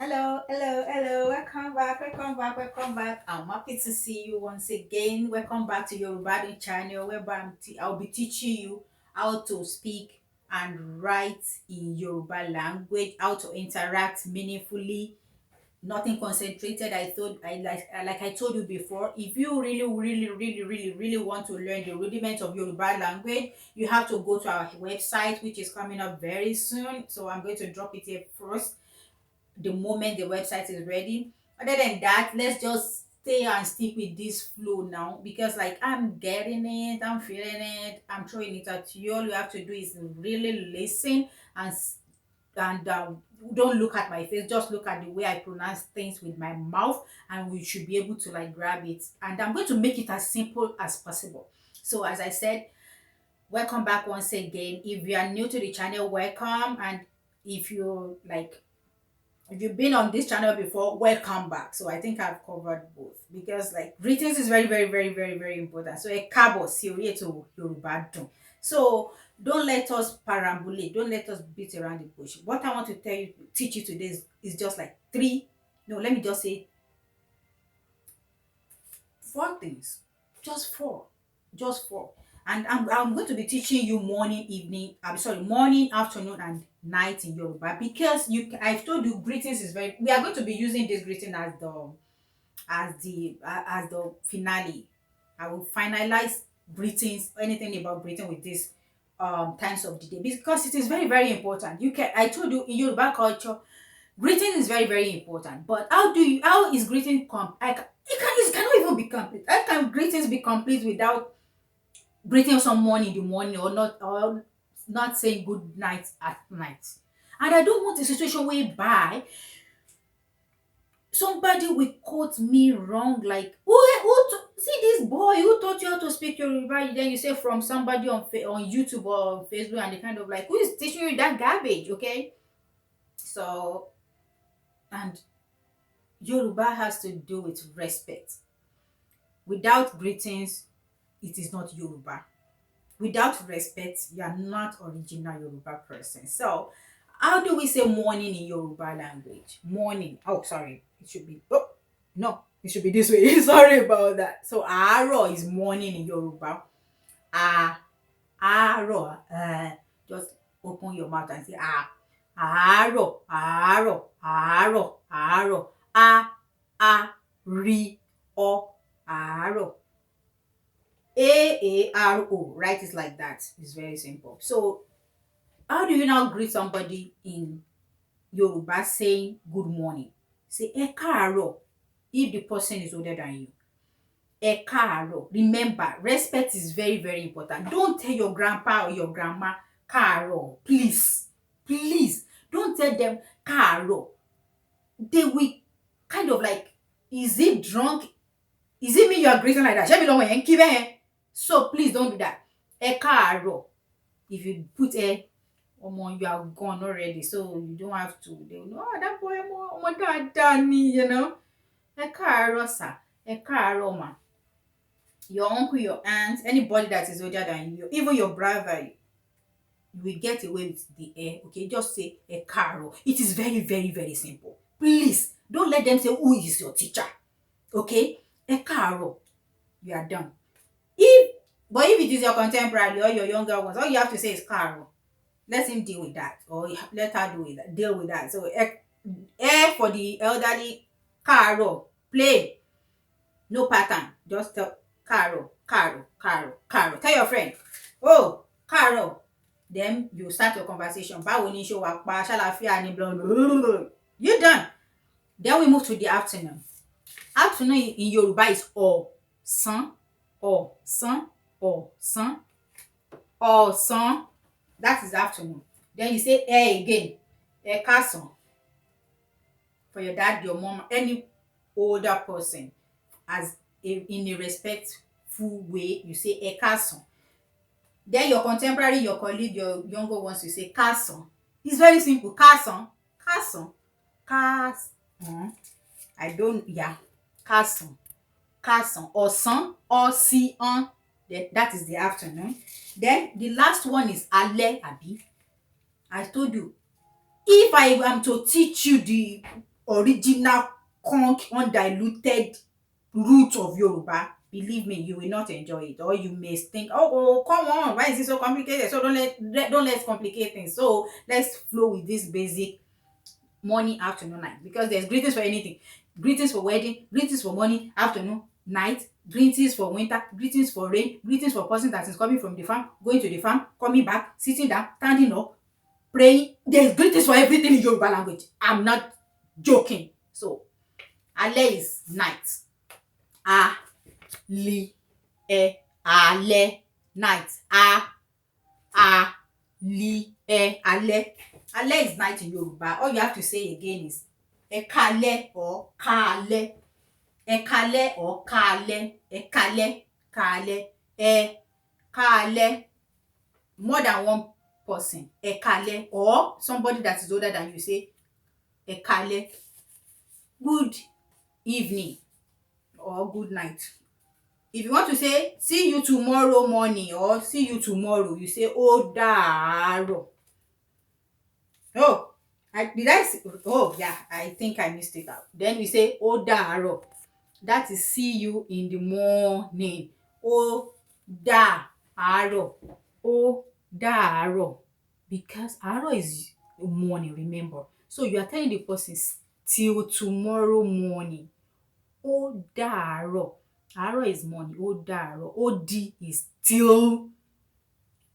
Hello. Welcome back. I'm happy to see you once again. Welcome back to Yorubadun Channel, whereby I'll be teaching you how to speak and write in Yoruba language, how to interact meaningfully, nothing concentrated. Like I told you before, if you really want to learn the rudiments of Yoruba language, you have to go to our website, which is coming up very soon. So I'm going to drop it here first the moment the website is ready. Other than that, let's just stay and stick with this flow now, because like I'm getting it, I'm feeling it, I'm throwing it at you. All you have to do is really listen and don't look at my face, just look at the way I pronounce things with my mouth, and we should be able to like grab it. And I'm going to make it as simple as possible. So as I said, welcome back once again. If you are new to the channel, welcome. And if you like if you've been on this channel before, welcome back. So I think I've covered both, because like greetings is very important. So a káàbọ̀ sí orí ètò Yorubadun. So don't let us parambulate, don't let us beat around the bush. What I want to teach you today is just like three, no, let me just say four things. Just four. Just four. And I'm going to be teaching you morning, afternoon, and night in Yoruba, because I've told you greetings is very, we are going to be using this greeting as the finale. I will finalize greetings, anything about greeting with this times of the day, because it is very important. I told you, in Yoruba culture, greeting is very important. But how is greeting it cannot even be complete. How can greetings be complete without greeting someone in the morning, or not saying good night at night? And I don't want a situation whereby somebody will quote me wrong, like see this boy who taught you how to speak Yoruba. Then you say from somebody on YouTube or on Facebook, and they kind of like, who is teaching you that garbage? Okay, so, and Yoruba has to do with respect. Without greetings, it is not Yoruba. Without respect, you are not original Yoruba person. So, how do we say morning in Yoruba language? Morning. Oh, sorry. It should be. Oh, no. It should be this way. Sorry about that. So, Aro is morning in Yoruba. Ah, Aro. Just open your mouth and say ah. Aro. Ri, o, Aro. Aro. Write it like that. It's very simple. So, how do you now greet somebody in Yoruba saying good morning? Say ẹ káàárọ̀ if the person is older than you. Ẹ káàárọ̀. Remember, respect is very important. Don't tell your grandpa or your grandma káàárọ̀. Please. Don't tell them káàárọ̀. They will kind of like, is it drunk? Is it me you are greeting like that? Ṣé mi lọ́mọ yẹn ń kí bẹ́ẹ̀ yẹn? So please don't do that. Ẹ káàárọ̀. If you put a you are gone already, so you don't have to. They will know, oh, that boy, omo dáadáa ni, Ẹ káàárọ̀ sir. Ẹ káàárọ̀ ma. Your uncle, your aunt, anybody that is older than you, even your brother, you will get away with the air. Okay, just say ẹ káàárọ̀. It is very simple. Please don't let them say who is your teacher. Okay, ẹ káàárọ̀. You are done. But if it is your contemporary or your younger ones, all you have to say is káàárọ̀. Let him deal with that, or let her deal with that. So for the elderly, káàárọ̀, plain, no pattern. Just tell káàárọ̀. Tell your friend, oh, káàárọ̀. Then you start your conversation. Báwo ni ṣé o wà pa, ṣàlàáfíà ni, blah, blah, blah, blah. You done. Then we move to the afternoon. Afternoon in Yoruba is ọ̀sán. That is afternoon. Then you say again. Ẹ káàsán. For your dad, your mom, any older person, in a respectful way, you say ẹ káàsán. Then your contemporary, your colleague, your younger ones, you say káàsán. It's very simple. Káàsán. Káàsán. Ọ̀sán, ọ̀sán. That is the afternoon. Then the last one is alẹ́, àbí? I told you, if I am to teach you the original conch undiluted root of Yoruba, believe me, you will not enjoy it. Or you may think, oh, come on, why is it so complicated? So don't let's complicate things. So let's flow with this basic morning, afternoon, night, because there's greetings for anything. Greetings for wedding, greetings for morning, afternoon, night, greetings for winter, greetings for rain, greetings for person that is coming from the farm, going to the farm, coming back, sitting down, standing up, praying. There's greetings for everything in Yoruba language. I'm not joking. So alẹ́ is night. Li ẹ alẹ́, night. Li ẹ alẹ́. Alẹ́ is night in Yoruba. All you have to say again is ẹ káalẹ́ or káalẹ́. Ẹ káalẹ́ or káalẹ́. Ẹ káalẹ́, káalẹ́. Ẹ káalẹ́. More than one person. Ẹ káalẹ́. Or somebody that is older than you say ẹ káalẹ́. Good evening or good night. If you want to say see you tomorrow morning or see you tomorrow, you say ó dàárọ̀. I think I missed it out. Then we say ó dàárọ̀. That is see you in the morning. Ó dàárọ̀. Ó dàárọ̀. Because àárọ̀ is morning, remember. So you are telling the person till tomorrow morning. Ó dàárọ̀. Àárọ̀ is morning. Ó dàárọ̀. Ó is till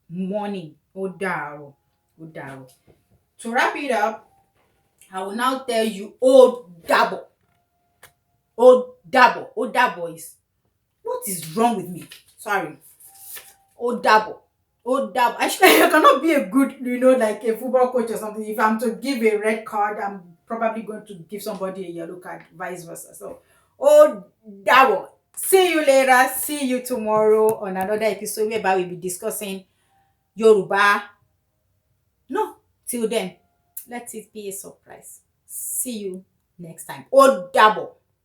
morning. Ó dàárọ̀. Ó dàárọ̀. To wrap it up, I will now tell you ó dàbọ̀. Ó dàbọ̀. Ó dàbọ̀ is, what is wrong with me? Sorry. Ó dàbọ̀. Ó dàbọ̀. Actually, I cannot be a good, like a football coach or something. If I'm to give a red card, I'm probably going to give somebody a yellow card, vice versa. So, ó dàbọ̀. See you later. See you tomorrow on another episode whereby we'll be discussing Yoruba. No, till then, let it be a surprise. See you next time. Ó dàbọ̀.